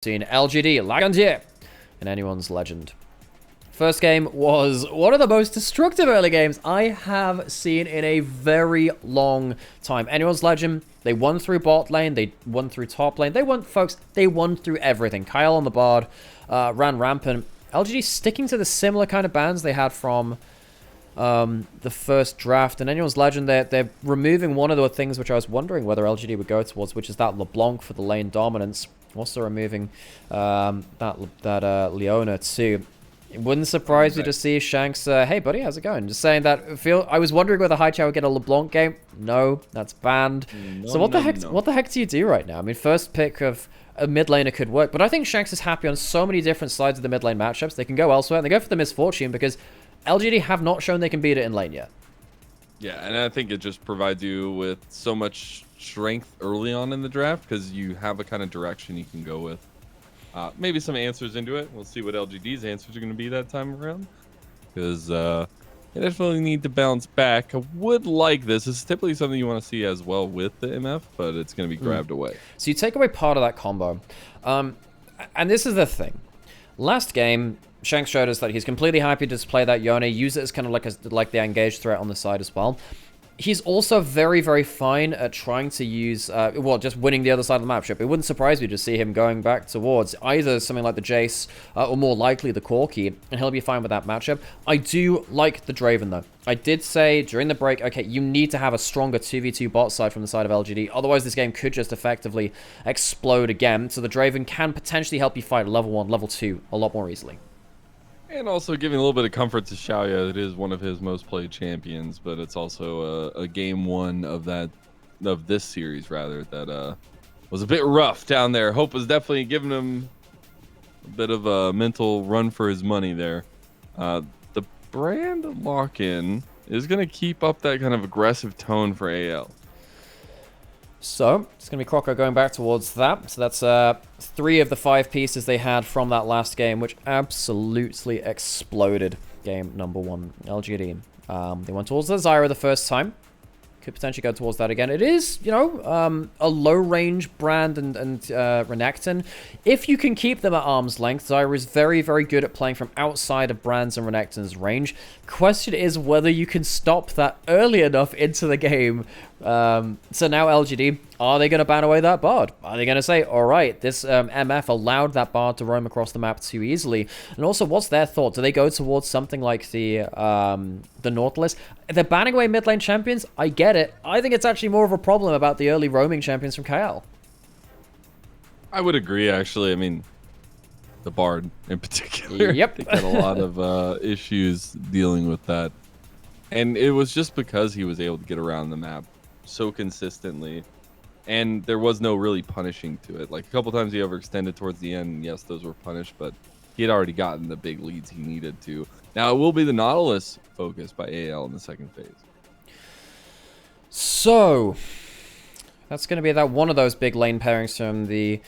Seen LGD, Lagandier, in anyone's legend. First game was one of the most destructive early games I have seen in a very long time. Anyone's legend, they won through bot lane, they won through top lane, they won, folks, they won through everything. Kyle on the Bard ran rampant. LGD sticking to the similar kind of bans they had from the first draft, and Anyone's legend, they're removing one of the things which I was wondering whether LGD would go towards, which is that LeBlanc for the lane dominance. Also removing that Leona too. It wouldn't surprise me to see Shanks, hey buddy, how's it going? Just saying that, I was wondering whether High Chow would get a LeBlanc game. No, that's banned. No, so what the heck do you do right now? I mean, first pick of a mid laner could work, but I think Shanks is happy on so many different sides of the mid lane matchups. They can go elsewhere, and they go for the misfortune because LGD have not shown they can beat it in lane yet. Yeah, and I think it just provides you with so much strength early on in the draft because you have a kind of direction you can go with. Maybe some answers into it. We'll see what LGD's answers are going to be that time around, because they definitely need to bounce back. I would like this. This is typically something you want to see as well with the MF, but it's going to be grabbed away. So you take away part of that combo. And this is the thing. Last game, Shanks showed us that he's completely happy to just play that Yone, use it as kind of like the engaged threat on the side as well. He's also very, very fine at trying to use, well, just winning the other side of the map. It wouldn't surprise me to see him going back towards either something like the Jace, or more likely the Corki, and he'll be fine with that matchup. I do like the Draven, though. I did say during the break, okay, you need to have a stronger 2v2 bot side from the side of LGD, otherwise this game could just effectively explode again, so the Draven can potentially help you fight level 1, level 2 a lot more easily. And also giving a little bit of comfort to Xiaoya. It is one of his most played champions, but it's also a game one of this series rather that was a bit rough down there. Hope was definitely giving him a bit of a mental run for his money there. The brand lock-in is going to keep up that kind of aggressive tone for AL. So, it's going to be Croco going back towards that. So that's 3 of the 5 pieces they had from that last game, which absolutely exploded game number 1, LGD. They went towards the Zyra the first time. Could potentially go towards that again. It is, you know, a low-range brand and Renekton. If you can keep them at arm's length, Zyra is very, very good at playing from outside of Brand's and Renekton's range. Question is whether you can stop that early enough into the game. So now LGD, are they going to ban away that Bard? Are they going to say, all right, this MF allowed that Bard to roam across the map too easily? And also, what's their thought? Do they go towards something like the Nautilus? They're banning away mid lane champions. I get it. I think it's actually more of a problem about the early roaming champions from Kyle. I would agree, actually. I mean, the Bard in particular. Yep. They had a lot of issues dealing with that. And it was just because he was able to get around the map so consistently, and there was no really punishing to it. Like a couple times he overextended towards the end, and yes, those were punished, but he had already gotten the big leads he needed to. Now it will be the Nautilus focus by AL in the second phase. So that's going to be that one of those big lane pairings from the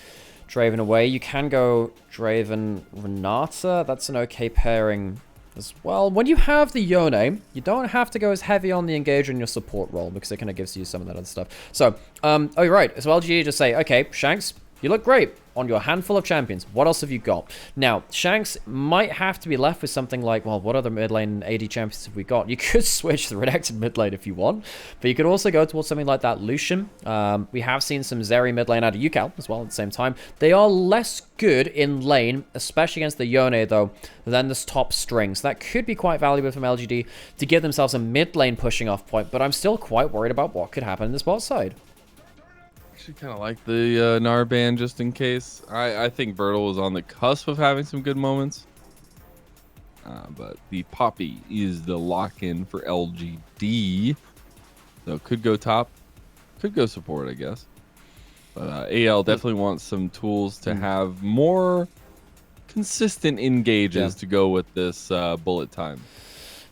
Draven away. You can go Draven Renata. That's an okay pairing as well. When you have the Yone, you don't have to go as heavy on the engager in your support role because it kind of gives you some of that other stuff. So, oh, you're right. So LGD just say, okay, Shanks, you look great on your handful of champions. What else have you got? Now, Shanks might have to be left with something like, well, what other mid lane AD champions have we got? You could switch the Renekton mid lane if you want, but you could also go towards something like that Lucian. We have seen some Zeri mid lane out of UCal as well at the same time. They are less good in lane, especially against the Yone, though, than this top string. So that could be quite valuable from LGD to give themselves a mid lane pushing off point, but I'm still quite worried about what could happen in the bot side. Actually kind of like the Gnar ban just in case. I think Bertle was on the cusp of having some good moments. But the Poppy is the lock-in for LGD. So could go top, could go support, I guess. But AL definitely wants some tools to have more consistent engages to go with this bullet time.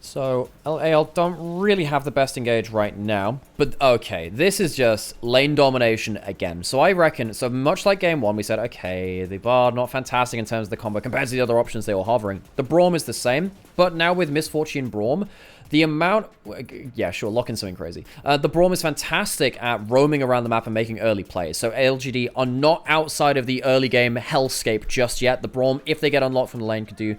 So, LAL don't really have the best engage right now, but okay, this is just lane domination again. So I reckon, so much like game 1, we said, okay, the Bard not fantastic in terms of the combo compared to the other options they were hovering. The Braum is the same, but now with Misfortune Braum, the amount... Yeah, sure, lock in something crazy. The Braum is fantastic at roaming around the map and making early plays. So LGD are not outside of the early game hellscape just yet. The Braum, if they get unlocked from the lane, could do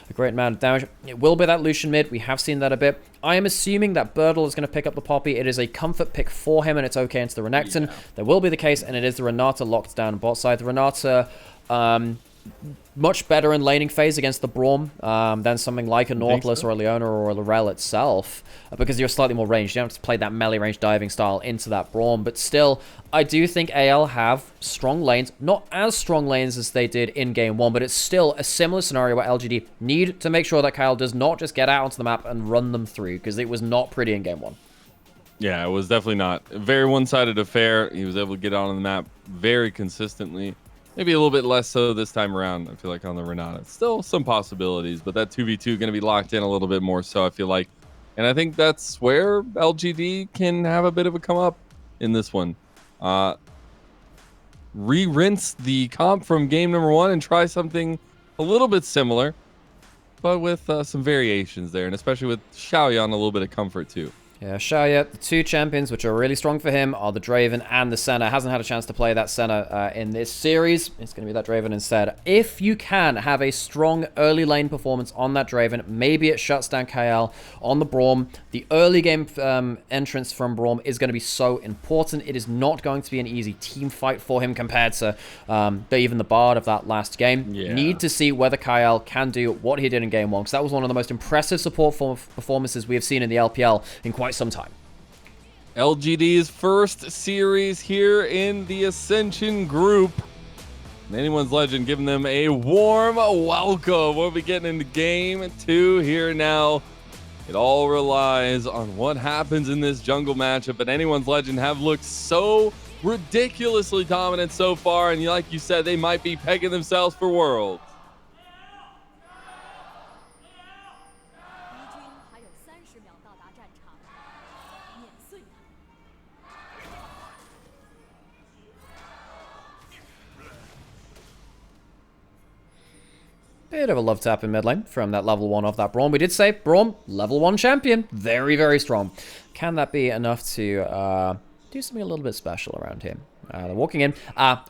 a great amount of damage. It will be that Lucian mid. We have seen that a bit. I am assuming that Birdle is going to pick up the Poppy. It is a comfort pick for him, and it's okay into the Renekton. Yeah. That will be the case, and it is the Renata locked down on bot side. The Renata... much better in laning phase against the Braum than something like a Nautilus or a Leona or a Lorel itself, because you're slightly more ranged. You don't have to play that melee range diving style into that Braum, but still, I do think AL have strong lanes, not as strong lanes as they did in Game 1, but it's still a similar scenario where LGD need to make sure that Kyle does not just get out onto the map and run them through, because it was not pretty in Game 1. Yeah, it was definitely not. A very one-sided affair. He was able to get on the map very consistently. Maybe a little bit less so this time around, I feel like, on the Renata. Still some possibilities, but that 2v2 going to be locked in a little bit more so, I feel like. And I think that's where LGD can have a bit of a come up in this one. Re-rinse the comp from game number 1 and try something a little bit similar, but with some variations there, and especially with Xiaoyan a little bit of comfort too. Yeah, Xiaoya, the two champions which are really strong for him are the Draven and the Senna. Hasn't had a chance to play that Senna in this series. It's going to be that Draven instead. If you can have a strong early lane performance on that Draven, maybe it shuts down KL on the Braum. The early game entrance from Braum is going to be so important. It is not going to be an easy team fight for him compared to even the Bard of that last game. Yeah. Need to see whether KL can do what he did in Game 1, because that was one of the most impressive support performances we have seen in the LPL in quite some time. LGD's first series here in the Ascension group. Anyone's Legend giving them a warm welcome. We'll be getting into Game 2 here now. It all relies on what happens in this jungle matchup, and Anyone's Legend have looked so ridiculously dominant so far, and like you said, they might be pegging themselves for Worlds. Bit of a love tap in mid lane from that level 1 of that Braum. We did say Braum, level 1 champion. Very, very strong. Can that be enough to do something a little bit special around him? They're walking in.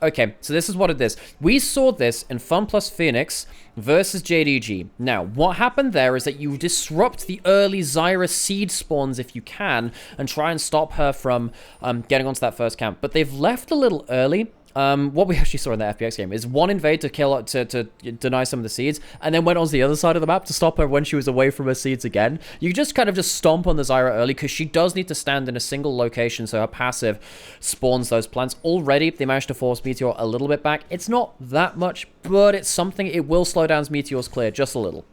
Okay, so this is what it is. We saw this in Fun Plus Phoenix versus JDG. Now, what happened there is that you disrupt the early Zyra seed spawns if you can, and try and stop her from getting onto that first camp. But they've left a little early. What we actually saw in the FPX game is one invade to kill to deny some of the seeds, and then went on to the other side of the map to stop her when she was away from her seeds again. You just kind of just stomp on the Zyra early, because she does need to stand in a single location, so her passive spawns those plants. Already, they managed to force Meteor a little bit back. It's not that much, but it's something. It will slow down Meteor's clear just a little.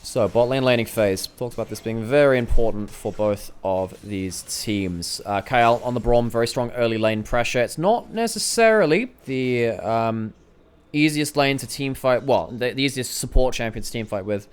So, bot lane laning phase. Talks about this being very important for both of these teams. Kyle on the Braum, very strong early lane pressure. It's not necessarily the easiest lane to team fight. Well, the easiest support champion to team fight with,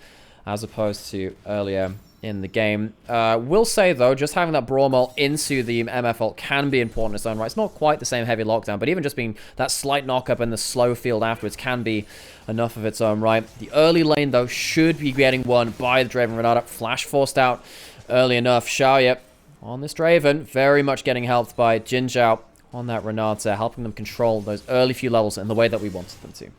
as opposed to earlier in the game. Will say, though, just having that Braum ult into the MF ult can be important in its own right. It's not quite the same heavy lockdown, but even just being that slight knock-up and the slow field afterwards can be enough of its own right. The early lane, though, should be getting won by the Draven Renata. Flash forced out early enough. Xiao on this Draven, very much getting helped by Jin Zhao on that Renata, helping them control those early few levels in the way that we wanted them to.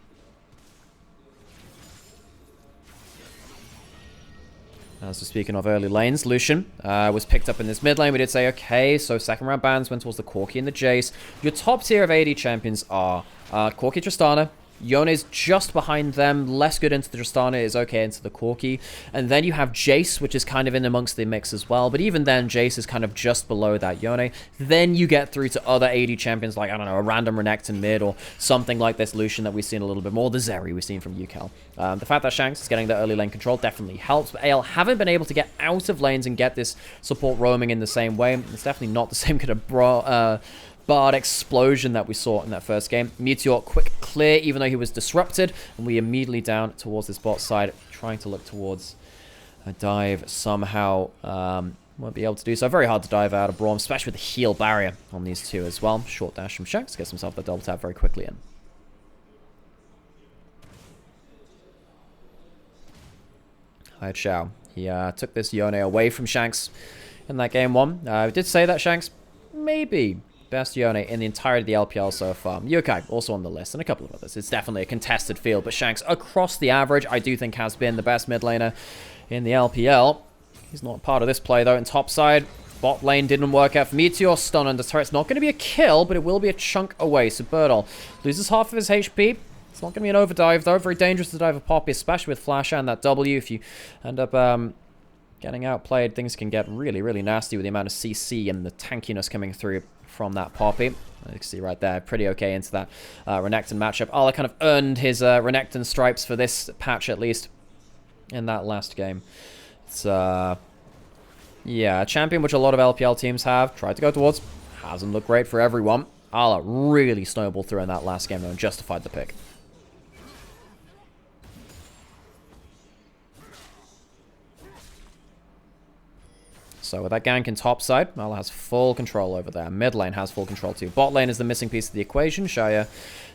So speaking of early lanes, Lucian was picked up in this mid lane. We did say, okay, so second round bans went towards the Corki and the Jace. Your top tier of AD champions are Corki, Tristana. Yone's just behind them. Less good into the Tristana, is okay into the Corki. And then you have Jace, which is kind of in amongst the mix as well. But even then, Jace is kind of just below that Yone. Then you get through to other AD champions like, I don't know, a random Renekton mid or something like this Lucian that we've seen a little bit more. The Zeri we've seen from UCal. The fact that Shanks is getting the early lane control definitely helps. But AL haven't been able to get out of lanes and get this support roaming in the same way. It's definitely not the same kind of Bard explosion that we saw in that first game. Meteor quick clear, even though he was disrupted, and we immediately down towards this bot side, trying to look towards a dive somehow. won't be able to do so. Very hard to dive out of Braum, especially with the heal barrier on these two as well. Short dash from Shanks, gets himself the double tap very quickly in. Haichao. He took this Yone away from Shanks in that game one. I did say that Shanks maybe best Yone in the entirety of the LPL so far. Yokai also on the list, and a couple of others. It's definitely a contested field, but Shanks across the average, I do think has been the best mid laner in the LPL. He's not part of this play though. In top side, bot lane didn't work out for Meteor. Stun under turret. It's not going to be a kill, but it will be a chunk away. So Birdle loses half of his HP. It's not going to be an overdive, though. Very dangerous to dive a Poppy, especially with Flash and that W. If you end up getting outplayed, things can get really, really nasty with the amount of CC and the tankiness coming through from that Poppy. You can see right there, pretty okay into that Renekton matchup. Ala kind of earned his Renekton stripes for this patch, at least, in that last game. It's, yeah, a champion which a lot of LPL teams have tried to go towards. Hasn't looked great for everyone. Ala really snowballed through in that last game, though, and justified the pick. So with that gank in top side, Mala has full control over there. Mid lane has full control too. Bot lane is the missing piece of the equation. Shaya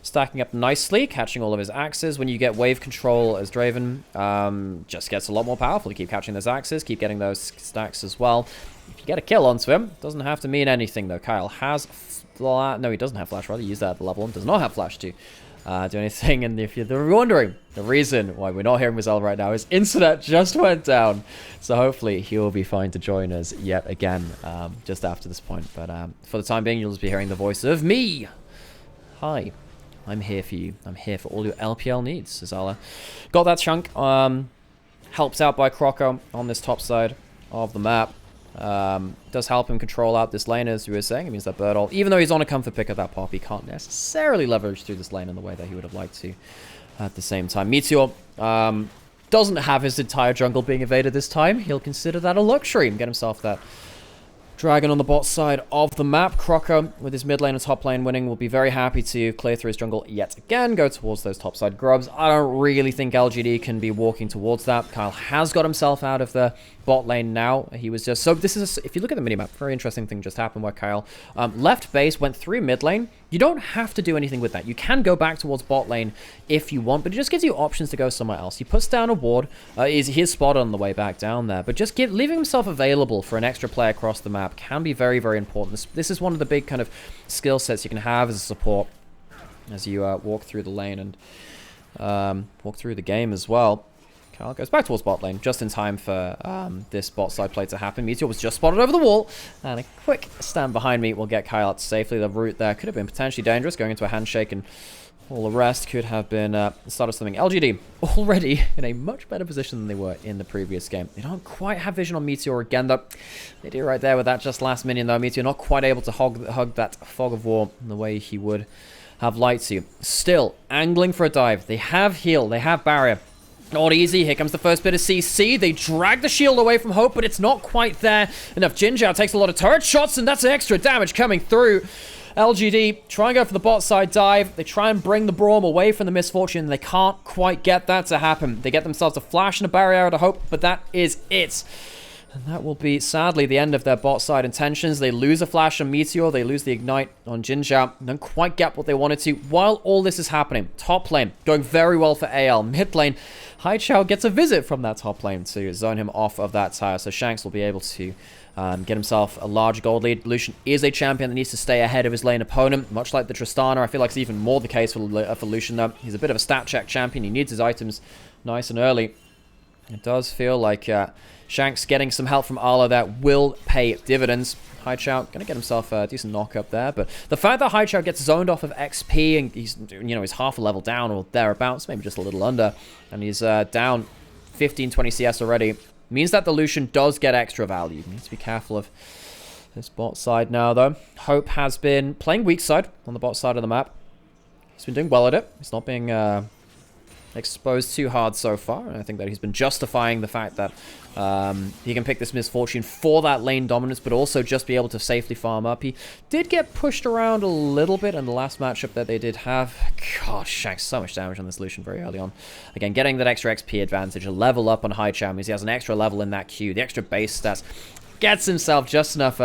stacking up nicely, catching all of his axes. When you get wave control as Draven, just gets a lot more powerful. You keep catching those axes, keep getting those stacks as well. If you get a kill onto him, doesn't have to mean anything though. Kyle has no, he doesn't have flash, rather. Use that at the level 1. Does not have flash to do anything. And if you're wondering, the reason why we're not hearing Mazel right now is internet just went down. So hopefully he will be fine to join us yet again just after this point. But for the time being, you'll just be hearing the voice of me. Hi, I'm here for you. I'm here for all your LPL needs. Azala got that chunk. Helped out by Croco on this top side of the map. Does help him control out this lane, as you were saying. It means that Birdle, even though he's on a comfort pick of that pop, he can't necessarily leverage through this lane in the way that he would have liked to at the same time. Meteor doesn't have his entire jungle being evaded this time. He'll consider that a luxury and get himself that dragon on the bot side of the map. Croco, with his mid lane and top lane winning, will be very happy to clear through his jungle yet again, go towards those top side grubs. I don't really think LGD can be walking towards that. Kyle has got himself out of the bot lane now. He was just... So this is... if you look at the minimap, very interesting thing just happened where Kyle left base, went through mid lane. You don't have to do anything with that. You can go back towards bot lane if you want, but it just gives you options to go somewhere else. He puts down a ward. His spot on the way back down there, but just leaving himself available for an extra play across the map can be very, very important. This is one of the big kind of skill sets you can have as a support as you walk through the lane and walk through the game as well. Kyle goes back towards bot lane just in time for this bot side play to happen. Meteor was just spotted over the wall, and a quick stand behind me will get Kyle out safely. The route there could have been potentially dangerous, going into a handshake, and all the rest could have been the start of something. LGD already in a much better position than they were in the previous game. They don't quite have vision on Meteor again, though. They do right there with that just last minion, though. Meteor not quite able to hug that fog of war in the way he would have liked to. Still, angling for a dive. They have heal. They have barrier. Not easy. Here comes the first bit of CC. They drag the shield away from Hope, but it's not quite there enough. Jinjiao takes a lot of turret shots, and that's extra damage coming through. LGD try and go for the bot side dive. They try and bring the Braum away from the misfortune. They can't quite get that to happen. They get themselves a flash and a barrier out of Hope, but that is it. And that will be, sadly, the end of their bot side intentions. They lose a flash on Meteor. They lose the ignite on Jinjiao. Don't quite get what they wanted to. While all this is happening, top lane going very well for AL. Mid lane, Haichao gets a visit from that top lane to zone him off of that tower. So Shanks will be able to get himself a large gold lead. Lucian is a champion that needs to stay ahead of his lane opponent, much like the Tristana. I feel like it's even more the case for Lucian, though. He's a bit of a stat check champion. He needs his items nice and early. It does feel like Shanks getting some help from Arlo that will pay dividends. Haichao gonna get himself a decent knock up there, but the fact that Haichao gets zoned off of XP and he's, you know, he's half a level down or thereabouts, maybe just a little under, and he's down 15-20 CS already, means that the Lucian does get extra value. You need to be careful of this bot side now, though. Hope has been playing weak side on the bot side of the map. He's been doing well at it. He's not being exposed too hard so far, and I think that he's been justifying the fact that he can pick this misfortune for that lane dominance, but also just be able to safely farm up. He did get pushed around a little bit in the last matchup that they did have. God, Shanks, so much damage on this Lucian very early on. Again, getting that extra XP advantage, a level up on Haichao means he has an extra level in that queue, the extra base stats. gets himself just enough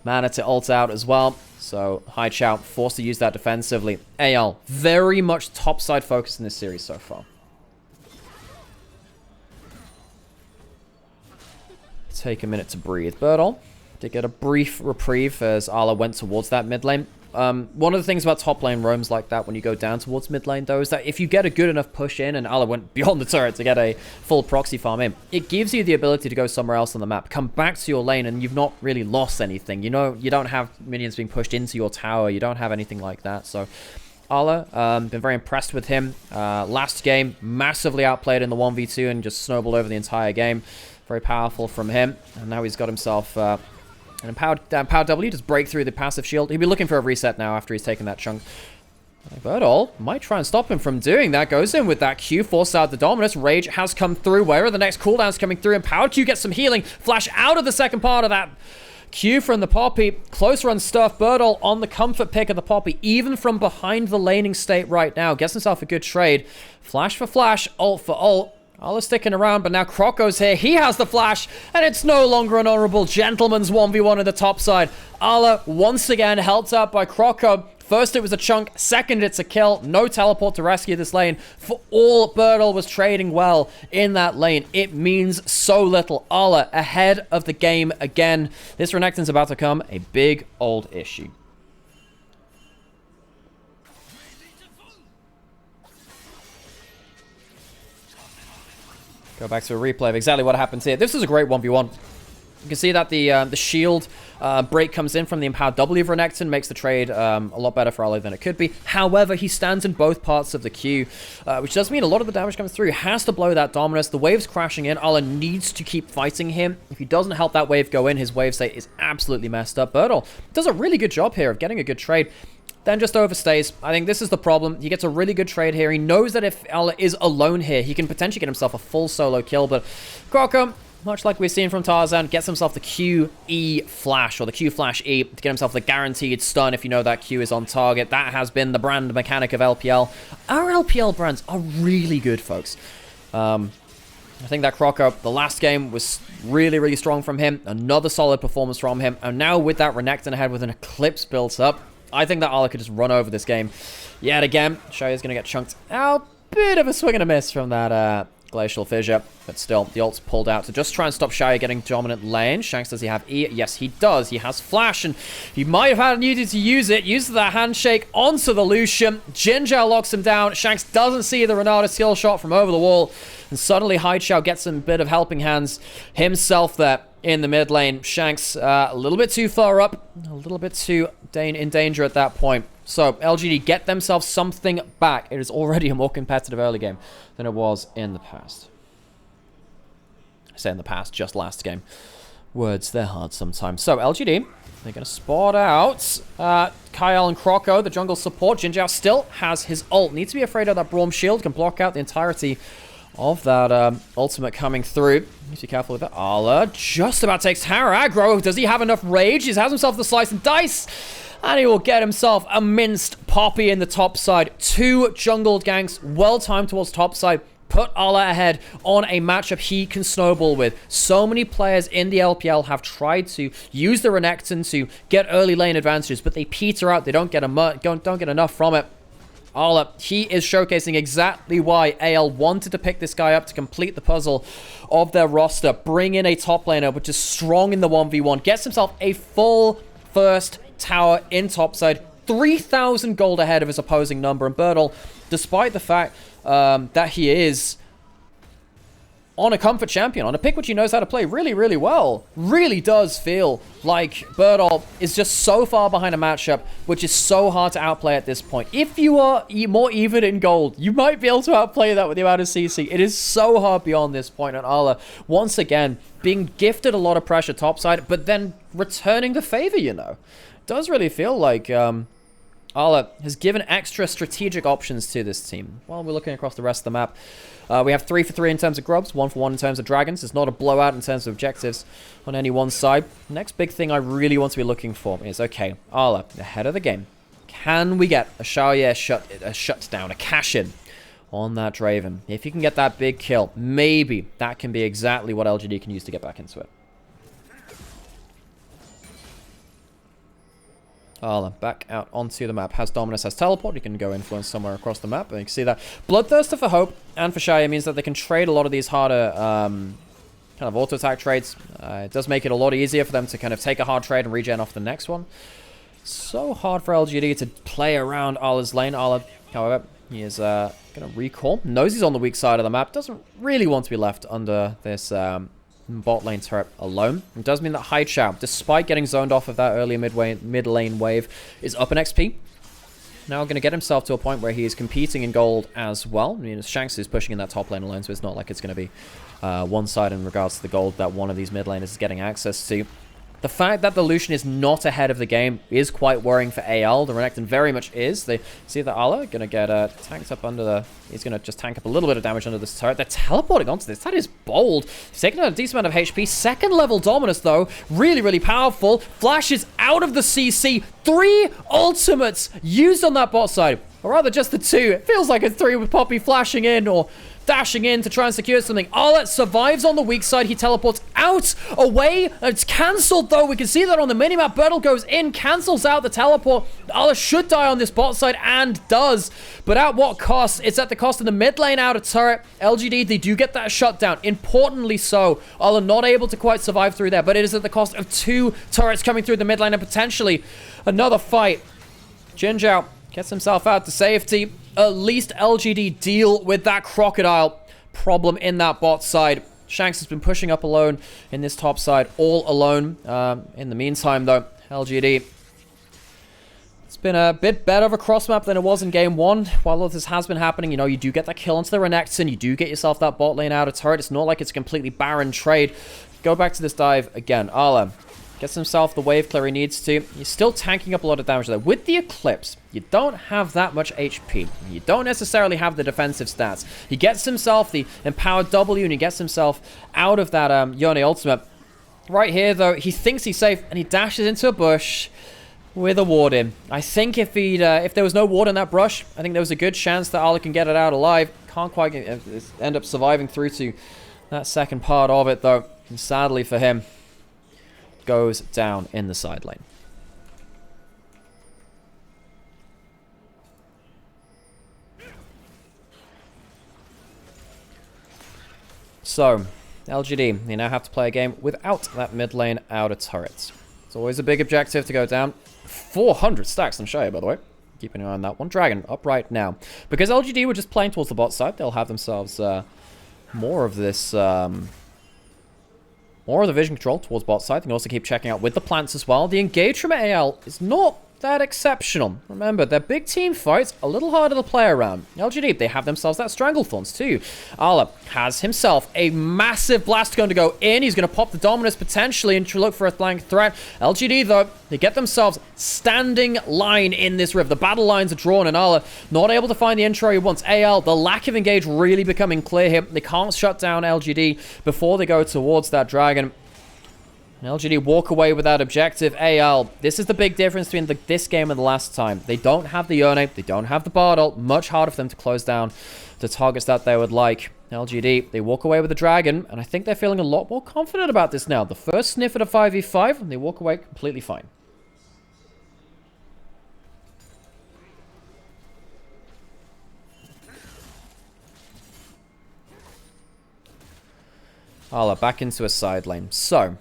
mana to ult out as well. So Haichao forced to use that defensively. AL very much topside focused in this series so far. Take a minute to breathe. Birdall did get a brief reprieve as Arla went towards that mid lane. One of the things about top lane roams like that when you go down towards mid lane, though, is that if you get a good enough push in, and Arla went beyond the turret to get a full proxy farm in, it gives you the ability to go somewhere else on the map, come back to your lane, and you've not really lost anything. You know, you don't have minions being pushed into your tower, you don't have anything like that, so Arla, been very impressed with him. Last game, massively outplayed in the 1v2 and just snowballed over the entire game. Very powerful from him, and now he's got himself an empowered W, just break through the passive shield. He'll be looking for a reset now after he's taken that chunk. Birdall might try and stop him from doing that. Goes in with that Q, force out the Dominus. Rage has come through. Where are the next cooldowns coming through? Empowered Q gets some healing. Flash out of the second part of that Q from the Poppy. Close run stuff. Birdall on the comfort pick of the Poppy, even from behind the laning state right now. Gets himself a good trade. Flash for flash, ult for ult. Arla's sticking around, but now Croco's here. He has the flash, and it's no longer an honorable gentleman's 1v1 in the top side. Arla, once again, helped out by Croco. First, it was a chunk. Second, it's a kill. No teleport to rescue this lane. For all, Birdall was trading well in that lane. It means so little. Arla ahead of the game again. This Renekton's about to become a big old issue. Go back to a replay of exactly what happens here. This is a great 1v1. You can see that the shield break comes in from the empowered W of Renekton, makes the trade a lot better for Arlo than it could be. However, he stands in both parts of the Q, which does mean a lot of the damage comes through. He has to blow that Dominus. The wave's crashing in. Arlo needs to keep fighting him. If he doesn't help that wave go in, his wave state is absolutely messed up. Birdall does a really good job here of getting a good trade. Then just overstays. I think this is the problem. He gets a really good trade here. He knows that if Arla is alone here, he can potentially get himself a full solo kill, but Croco, much like we've seen from Tarzan, gets himself the QE flash, or the Q flash E, to get himself the guaranteed stun if you know that Q is on target. That has been the brand mechanic of LPL. Our LPL brands are really good, folks. I think that Croco, the last game was really, really strong from him. Another solid performance from him. And now with that Renekton ahead with an Eclipse built up, I think that Arla could just run over this game yet again. Shoya's going to get chunked out. Bit of a swing and a miss from that Glacial Fissure. But still, the ult's pulled out to just try and stop Shoya getting dominant lane. Shanks, does he have E? Yes, he does. He has Flash, and he might have had needed to use it. Uses that handshake onto the Lucian. Jinjao locks him down. Shanks doesn't see the Renata skill shot from over the wall. And suddenly, Haichao gets a bit of helping hands himself there in the mid lane. Shanks a little bit too far up. A little bit too in danger at that point. So, LGD get themselves something back. It is already a more competitive early game than it was in the past. I say in the past, just last game. Words, they're hard sometimes. So, LGD, they're going to spot out Kyle and Croco, the jungle support. Jinjao still has his ult. Needs to be afraid of that Braum shield. Can block out the entirety of that ultimate coming through. Need to be careful with that. Arla just about takes tower aggro. Does he have enough rage? He has himself the slice and dice. And he will get himself a minced Poppy in the top side. 2 jungle ganks, well timed towards top side. Put Arla ahead on a matchup he can snowball with. So many players in the LPL have tried to use the Renekton to get early lane advantages, but they peter out. They don't get enough from it. Arla, he is showcasing exactly why AL wanted to pick this guy up to complete the puzzle of their roster. Bring in a top laner, which is strong in the 1v1. Gets himself a full first tower in topside. 3,000 gold ahead of his opposing number. And Birdall, despite the fact that he is on a comfort champion, on a pick which he knows how to play really, really well, really does feel like Birdall is just so far behind a matchup which is so hard to outplay at this point. If you are more even in gold, you might be able to outplay that with the amount of CC. It is so hard beyond this point, and Arla, once again, being gifted a lot of pressure topside, but then returning the favor, you know. It does really feel like Arla has given extra strategic options to this team. While we're looking across the rest of the map, we have 3 for 3 in terms of grubs, 1 for 1 in terms of dragons. It's not a blowout in terms of objectives on any one side. Next big thing I really want to be looking for is, okay, Arla, ahead of the game. Can we get a Xiaoye shutdown, a cash-in on that Draven? If you can get that big kill, maybe that can be exactly what LGD can use to get back into it. Arla back out onto the map. Has Dominus, has teleport. You can go influence somewhere across the map. And you can see that Bloodthirster for Hope and for Shia means that they can trade a lot of these harder kind of auto attack trades. It does make it a lot easier for them to kind of take a hard trade and regen off the next one. So hard for LGD to play around Arla's lane. Arla, however, he is going to recall. Knows he's on the weak side of the map. Doesn't really want to be left under this bot lane turret alone. It does mean that Haichao, despite getting zoned off of that earlier mid lane wave, is up in XP. Now going to get himself to a point where he is competing in gold as well. I mean, Shanks is pushing in that top lane alone, so it's not like it's going to be one side in regards to the gold that one of these mid laners is getting access to. The fact that the Lucian is not ahead of the game is quite worrying for AL. The Renekton very much is. They see that Arla going to get tanked up under the... He's going to just tank up a little bit of damage under this turret. They're teleporting onto this. That is bold. He's taking out a decent amount of HP. Second level Dominus, though. Really, really powerful. Flashes out of the CC. 3 ultimates used on that bot side. Or rather, just the 2. It feels like it's 3 with Poppy flashing in or... dashing in to try and secure something. Arla survives on the weak side. He teleports out, away. It's cancelled, though. We can see that on the minimap. Bertle goes in, cancels out the teleport. Arla should die on this bot side, and does. But at what cost? It's at the cost of the mid lane outer turret. LGD, they do get that shutdown. Importantly so. Arla not able to quite survive through there, but it is at the cost of 2 turrets coming through the mid lane and potentially another fight. Jinzhao gets himself out to safety. At least LGD deal with that crocodile problem in that bot side. Shanks has been pushing up alone in this top side, all alone. In the meantime, though, LGD, it's been a bit better of a cross map than it was in game 1. While all this has been happening, you know, you do get that kill onto the Renekton. You do get yourself that bot lane out of turret. It's not like it's a completely barren trade. Go back to this dive again. Arla gets himself the wave clear he needs to. He's still tanking up a lot of damage there. With the Eclipse, you don't have that much HP. You don't necessarily have the defensive stats. He gets himself the empowered W and he gets himself out of that Yone ultimate. Right here, though, he thinks he's safe and he dashes into a bush with a ward in. I think if there was no ward in that brush, I think there was a good chance that Arla can get it out alive. Can't quite end up surviving through to that second part of it, though. And sadly for him, goes down in the side lane. So, LGD, they now have to play a game without that mid lane outer turret. It's always a big objective to go down. 400 stacks on Shia, by the way. Keeping an eye on that one. Dragon, up right now. Because LGD were just playing towards the bot side, they'll have themselves more of this... more of the vision control towards bot side. They can also keep checking out with the plants as well. The engage from AL is not that exceptional. Remember, their big team fights a little harder to play around. LGD, they have themselves that Stranglethorns too. Arla has himself a massive blast gun to go in. He's going to pop the Dominus potentially and look for a flank threat. LGD, though, they get themselves standing line in this river. The battle lines are drawn and Arla not able to find the intro he wants. AL, the lack of engage really becoming clear here. They can't shut down LGD before they go towards that dragon. LGD walk away with that objective. AL, this is the big difference between this game and the last time. They don't have the Yone, they don't have the Bard ult. Much harder for them to close down the targets that they would like. LGD, they walk away with the dragon, and I think they're feeling a lot more confident about this now. The first sniff at a 5v5, and they walk away completely fine. Arla back into a side lane. So,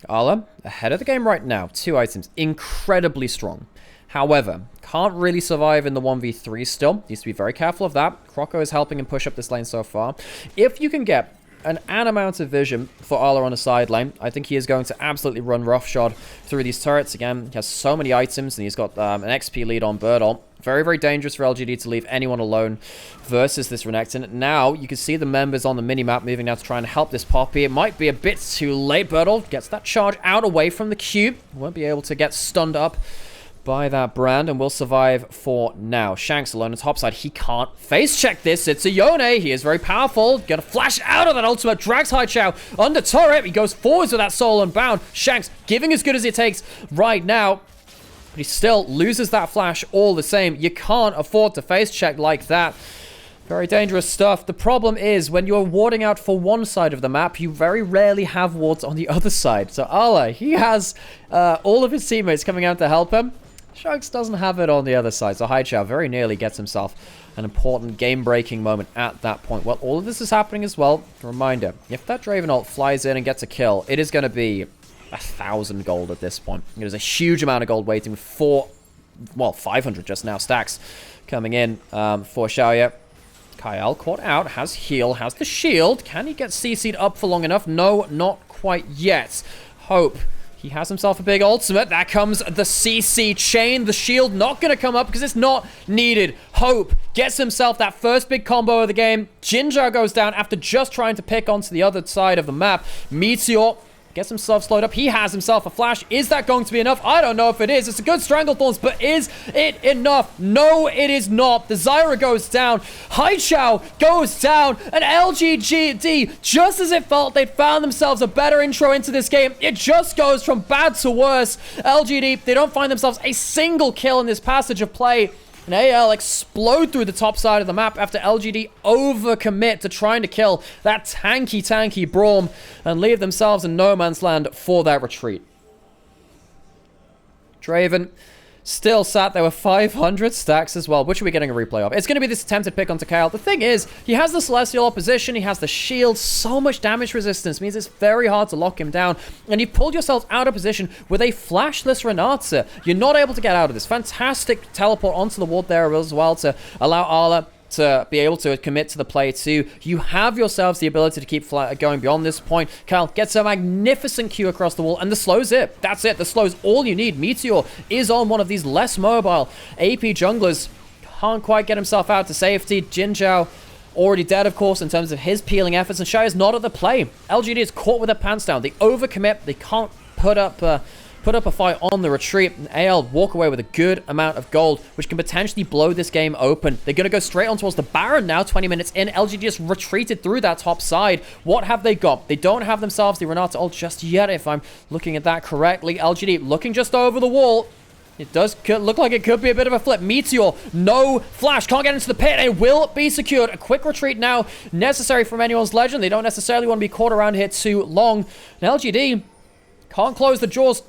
Arla, ahead of the game right now. 2 items. Incredibly strong. However, can't really survive in the 1v3 still. Needs to be very careful of that. Croco is helping him push up this lane so far. If you can get an amount of vision for Arla on the side lane, I think he is going to absolutely run roughshod through these turrets. Again, he has so many items, and he's got an XP lead on Birdall. Very, very dangerous for LGD to leave anyone alone versus this Renekton. Now, you can see the members on the minimap moving now to try and help this Poppy. It might be a bit too late. Birdall gets that charge out away from the cube. Won't be able to get stunned up by that brand and will survive for now. Shanks alone on top side. He can't face check this. It's a Yone. He is very powerful. Gonna flash out of that ultimate. Drags Haichao under turret. He goes forwards with that soul unbound. Shanks giving as good as it takes right now. But he still loses that flash all the same. You can't afford to face check like that. Very dangerous stuff. The problem is when you're warding out for one side of the map, you very rarely have wards on the other side. So Arla, he has all of his teammates coming out to help him. Shugs doesn't have it on the other side, so Haichao very nearly gets himself an important game-breaking moment at that point. Well, all of this is happening as well. Reminder, if that Draven ult flies in and gets a kill, it is going to be 1,000 gold at this point. There's a huge amount of gold waiting with 500 just now stacks coming in for Xiaoya. Kyle caught out, has heal, has the shield. Can he get CC'd up for long enough? No, not quite yet. Hope. He has himself a big ultimate. That comes the CC chain. The shield not going to come up because it's not needed. Hope gets himself that first big combo of the game. Jinjar goes down after just trying to pick onto the other side of the map. Meteor gets himself slowed up. He has himself a flash. Is that going to be enough? I don't know if it is. It's a good Stranglethorns, but is it enough? No, it is not. The Zyra goes down. Haichao goes down. And LGD, just as it felt they'd found themselves a better intro into this game, it just goes from bad to worse. LGD, they don't find themselves a single kill in this passage of play. And AL explode through the top side of the map after LGD overcommit to trying to kill that tanky Braum and leave themselves in no man's land for that retreat. Draven still sat there with 500 stacks as well, which are we getting a replay of? It's going to be this attempted pick onto Kyle. The thing is, he has the Celestial opposition, he has the shield, so much damage resistance, means it's very hard to lock him down, and you've pulled yourself out of position with a flashless Renata. You're not able to get out of this. Fantastic teleport onto the ward there as well to allow Arla to be able to commit to the play too. You have yourselves the ability to keep going beyond this point. Kyle gets a magnificent Q across the wall, and the slow's it. That's it. The slow's all you need. Meteor is on one of these less mobile AP junglers. Can't quite get himself out to safety. Jinzhao already dead, of course, in terms of his peeling efforts, and Shai is not at the play. LGD is caught with their pants down. They overcommit. They can't put up a fight on the retreat, and AL walk away with a good amount of gold, which can potentially blow this game open. They're going to go straight on towards the Baron now, 20 minutes in. LG just retreated through that top side. What have they got? They don't have themselves the Renata ult just yet, if I'm looking at that correctly. LGD looking just over the wall. It does look like it could be a bit of a flip. Meteor, no flash, can't get into the pit. It will be secured. A quick retreat now necessary from anyone's legend. They don't necessarily want to be caught around here too long. And LGD can't close the jaws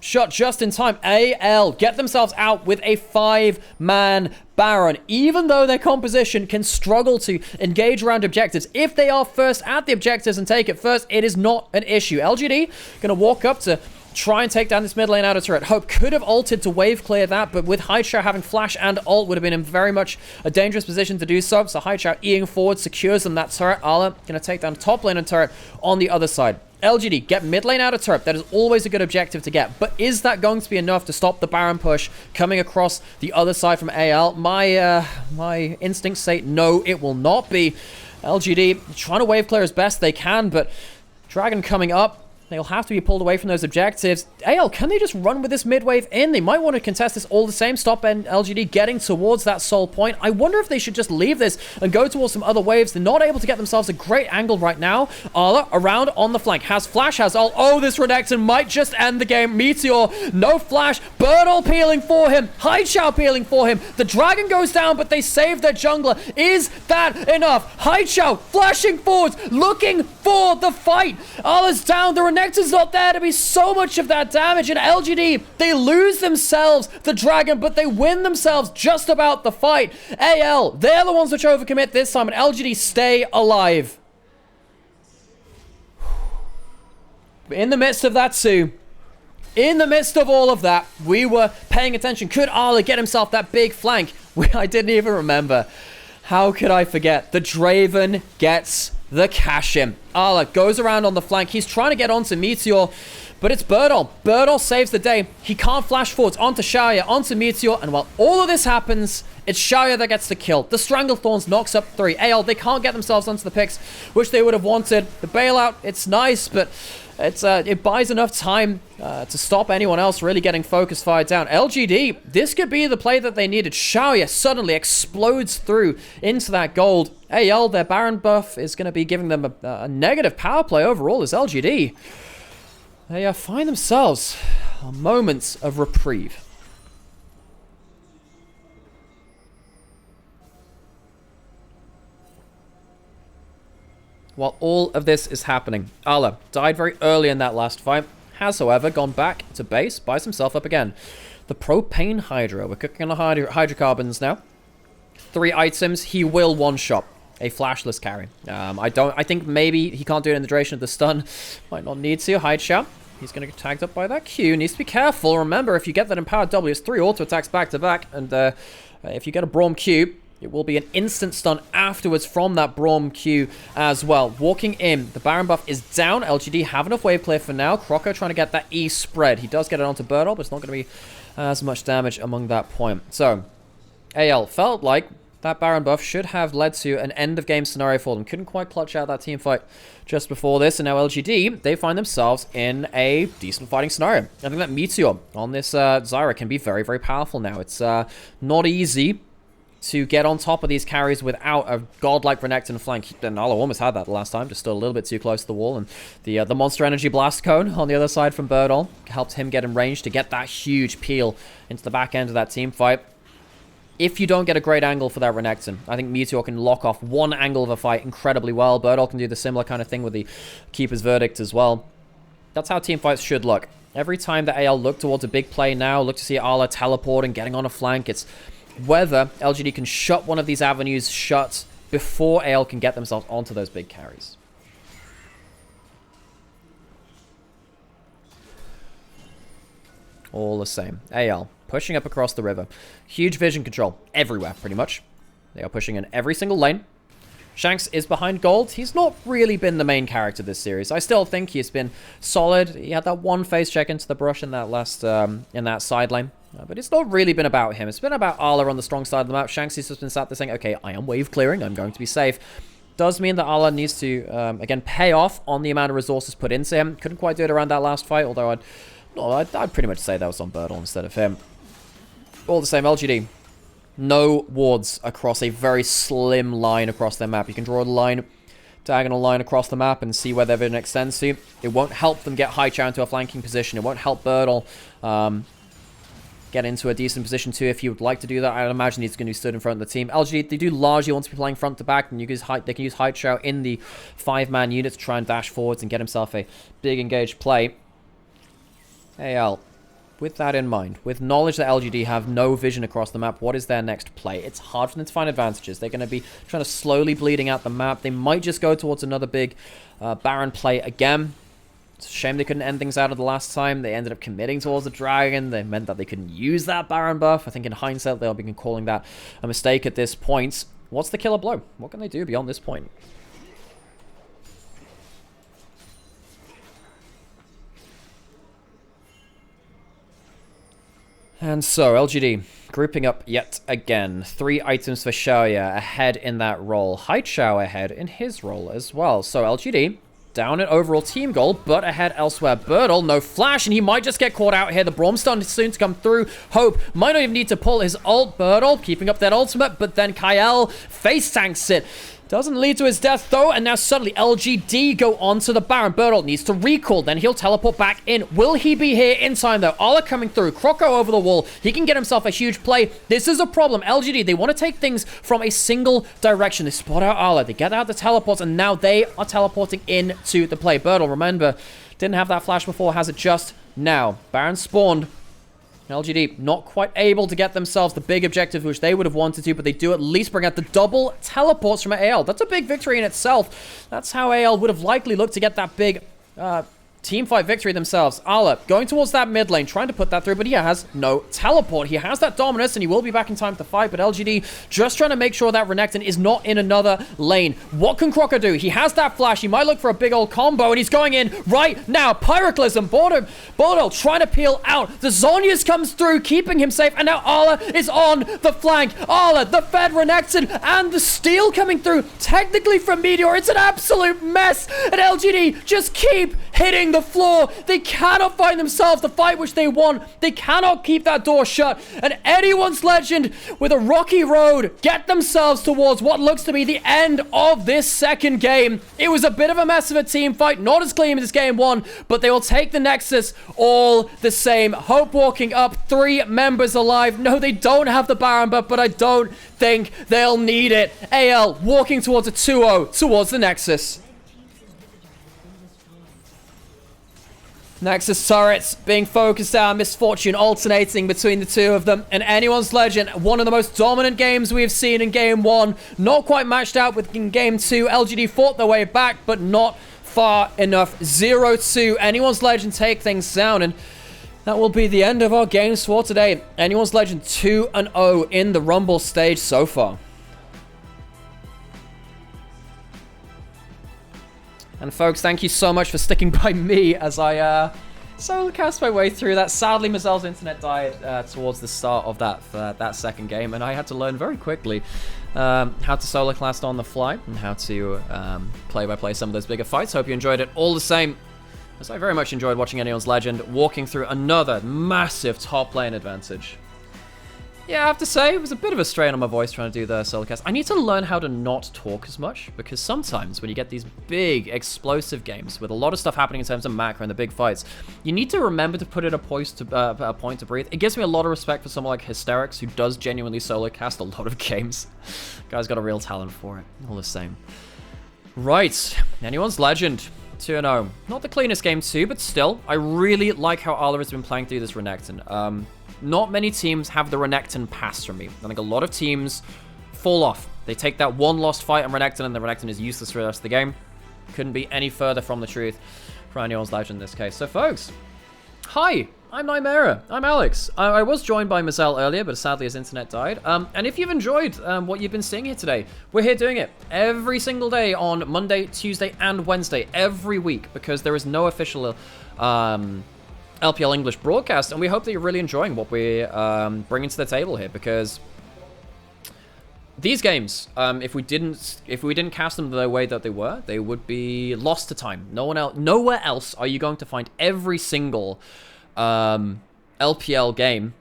shut just in time. AL get themselves out with a 5-man Baron, even though their composition can struggle to engage around objectives. If they are first at the objectives and take it first, it is not an issue. LGD gonna walk up to try and take down this mid lane outer turret. Hope could have ulted to wave clear that, but with Haichao having flash and ult, would have been in very much a dangerous position to do so. So Haichao eating forward secures them that turret. Arla gonna take down top lane and turret on the other side. LGD, get mid lane out of turret. That is always a good objective to get. But is that going to be enough to stop the Baron push coming across the other side from AL? My instincts say no, it will not be. LGD trying to wave clear as best they can, but Dragon coming up. They'll have to be pulled away from those objectives. AL, can they just run with this mid-wave in? They might want to contest this all the same. Stop and LGD getting towards that soul point. I wonder if they should just leave this and go towards some other waves. They're not able to get themselves a great angle right now. Arla around on the flank. Has flash, has ult. Oh, this Renekton might just end the game. Meteor, no flash. Birdle peeling for him. Haichao peeling for him. The Dragon goes down, but they save their jungler. Is that enough? Haichao flashing forwards, looking for the fight. Arla's down. The Renekton's not there to be so much of that damage, and LGD, they lose themselves the Dragon, but they win themselves just about the fight. AL, they're the ones which overcommit this time, and LGD stay alive. In the midst of that too, in the midst of all of that, we were paying attention. Could Arla get himself that big flank? I didn't even remember. How could I forget? The Draven gets the cash in. Arla goes around on the flank. He's trying to get onto Meteor, but it's Birdle. Birdle saves the day. He can't flash forwards onto Xiaoya, onto Meteor, and while all of this happens, it's Xiaoya that gets the kill. The Stranglethorns knocks up 3. AL, they can't get themselves onto the picks, which they would have wanted. The bailout, it's nice, but it buys enough time to stop anyone else really getting focus fired down. LGD, this could be the play that they needed. Xiaoya suddenly explodes through into that gold. AL, their Baron buff is going to be giving them a negative power play overall as LGD. They find themselves moments of reprieve. While all of this is happening, Arla died very early in that last fight, has, however, gone back to base, buys himself up again. the propane hydro. We're cooking on the hydrocarbons now. 3 items. He will one-shot a flashless carry. I think maybe he can't do it in the duration of the stun. Might not need to. Hide shout. He's going to get tagged up by that Q. Needs to be careful. Remember, if you get that empowered W, it's 3 auto attacks back to back. And if you get a Braum Q, it will be an instant stun afterwards from that Braum Q as well. Walking in, the Baron buff is down. LGD have enough wave clear for now. Croco trying to get that E spread. He does get it onto Birdle, but it's not going to be as much damage among that point. So, AL felt like that Baron buff should have led to an end-of-game scenario for them. Couldn't quite clutch out that team fight just before this, and now LGD, they find themselves in a decent fighting scenario. I think that Meteor on this Zyra can be very, very powerful now. It's not easy to get on top of these carries without a godlike Renekton flank. And Ala almost had that the last time, just stood a little bit too close to the wall. And the Monster Energy Blast Cone on the other side from Birdle helped him get in range to get that huge peel into the back end of that team fight. If you don't get a great angle for that Renekton, I think Meteor can lock off one angle of a fight incredibly well. Birdle can do the similar kind of thing with the Keeper's Verdict as well. That's how team fights should look. Every time that AL look towards a big play now, look to see Ala teleporting, getting on a flank, it's whether LGD can shut one of these avenues shut before AL can get themselves onto those big carries. All the same. AL pushing up across the river. Huge vision control everywhere, pretty much. They are pushing in every single lane. Shanks is behind gold. He's not really been the main character this series. I still think he's been solid. He had that one phase check into the brush in that last, in that side lane. But it's not really been about him. It's been about Ala on the strong side of the map. Shanks has just been sat there saying, okay, I am wave clearing. I'm going to be safe. Does mean that Ala needs to, again, pay off on the amount of resources put into him. Couldn't quite do it around that last fight, although I'd pretty much say that was on Birdle instead of him. All the same, LGD. No wards across a very slim line across their map. You can draw a line, diagonal line across the map and see where their vision extends to. It won't help them get Haichao into a flanking position. It won't help Birdle get into a decent position too if you would like to do that. I'd imagine he's going to be stood in front of the team. LGD, they do largely want to be playing front to back, and they can use Haichao in the 5-man unit to try and dash forwards and get himself a big engaged play. AL, with that in mind, with knowledge that LGD have no vision across the map, what is their next play? It's hard for them to find advantages. They're going to be trying to slowly bleeding out the map. They might just go towards another big Baron play again. It's a shame they couldn't end things out of the last time. They ended up committing towards the Dragon. They meant that they couldn't use that Baron buff. I think in hindsight, they'll be calling that a mistake at this point. What's the killer blow? What can they do beyond this point? And so, LGD, grouping up yet again. 3 items for Xiaoya ahead in that role. Haichao ahead in his role as well. So, LGD down at overall team goal, but ahead elsewhere. Birdle, no flash, and he might just get caught out here. The Braum stun is soon to come through. Hope might not even need to pull his ult. Birdle keeping up that ultimate, but then Kael face tanks it. Doesn't lead to his death, though, and now suddenly LGD go on to the Baron. Birdle needs to recall, then he'll teleport back in. Will he be here in time, though? Ala coming through. Croco over the wall. He can get himself a huge play. This is a problem. LGD, they want to take things from a single direction. They spot out Ala. They get out the teleports, and now they are teleporting into the play. Birdle, remember, didn't have that flash before, has it just now. Baron spawned. LGD not quite able to get themselves the big objective which they would have wanted to, but they do at least bring out the double teleports from AL. That's a big victory in itself. That's how AL would have likely looked to get that big team fight victory themselves. Ala going towards that mid lane, trying to put that through, but he has no teleport. He has that dominance, and he will be back in time to fight, but LGD just trying to make sure that Renekton is not in another lane. What can Croco do? He has that flash. He might look for a big old combo, and he's going in right now. Pyroclasm, Bordeaux trying to peel out. The Zhonya's comes through, keeping him safe, and now Ala is on the flank. Ala, the fed Renekton, and the steal coming through, technically from Meteor. It's an absolute mess, and LGD just keep hitting the floor. They cannot find themselves the fight which they want. They cannot keep that door shut. And anyone's legend with a rocky road get themselves towards what looks to be the end of this second game. It was a bit of a mess of a team fight, not as clean as game 1, but they will take the Nexus all the same. Hope walking up, 3 members alive. No, they don't have the Baron buff, but I don't think they'll need it. AL walking towards a 2-0 towards the Nexus. Nexus turrets being focused out, Misfortune alternating between the two of them. And Anyone's Legend, one of the most dominant games we've seen in Game 1. Not quite matched out with in Game 2. LGD fought their way back, but not far enough. 0-2. Anyone's Legend take things down, and that will be the end of our games for today. Anyone's Legend 2-0 in the Rumble stage so far. And folks, thank you so much for sticking by me as I solo cast my way through that. Sadly, Mazel's internet died towards the start of that second game, and I had to learn very quickly how to solo cast on the fly and how to play-by-play some of those bigger fights. Hope you enjoyed it all the same, as I very much enjoyed watching Anyone's Legend walking through another massive top lane advantage. Yeah, I have to say, it was a bit of a strain on my voice trying to do the solo cast. I need to learn how to not talk as much, because sometimes when you get these big, explosive games with a lot of stuff happening in terms of macro and the big fights, you need to remember to put in a point to breathe. It gives me a lot of respect for someone like Hysterics, who does genuinely solo cast a lot of games. Guy's got a real talent for it, all the same. Right, Anyone's Legend. 2-0. Not the cleanest game too, but still, I really like how Arla has been playing through this Renekton. Not many teams have the Renekton pass from me. I think a lot of teams fall off. They take that one lost fight on Renekton, and the Renekton is useless for the rest of the game. Couldn't be any further from the truth for Anyone's Legend in this case. So folks, hi, I'm Nymaera. I'm Alex. I was joined by Mazel earlier, but sadly his internet died. And if you've enjoyed what you've been seeing here today, we're here doing it every single day on Monday, Tuesday, and Wednesday every week, because there is no official LPL English broadcast, and we hope that you're really enjoying what we're bringing to the table here, because these games, if we didn't cast them the way that they were, they would be lost to time. Nowhere else are you going to find every single LPL game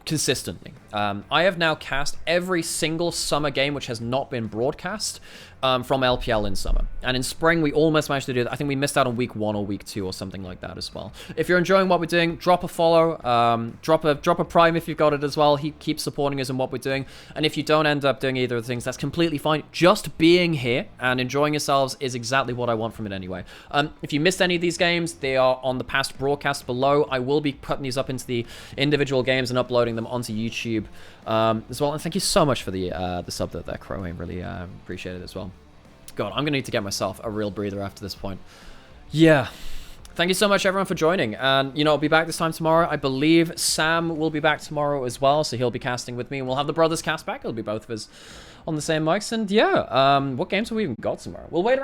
consistently. I have now cast every single summer game which has not been broadcast from LPL in summer. And in spring, we almost managed to do that. I think we missed out on week 1 or week 2 or something like that as well. If you're enjoying what we're doing, drop a follow, drop a prime if you've got it as well. He keeps supporting us in what we're doing. And if you don't end up doing either of the things, that's completely fine. Just being here and enjoying yourselves is exactly what I want from it anyway. If you missed any of these games, they are on the past broadcast below. I will be putting these up into the individual games and uploading them onto YouTube as well. And thank you so much for the sub there, Crow. I really appreciate it as well. God, I'm gonna need to get myself a real breather after this point. Yeah. Thank you so much, everyone, for joining. And, I'll be back this time tomorrow. I believe Sam will be back tomorrow as well, so he'll be casting with me. And we'll have the brothers cast back. It'll be both of us on the same mics. And, yeah, what games have we even got tomorrow? We'll wait around.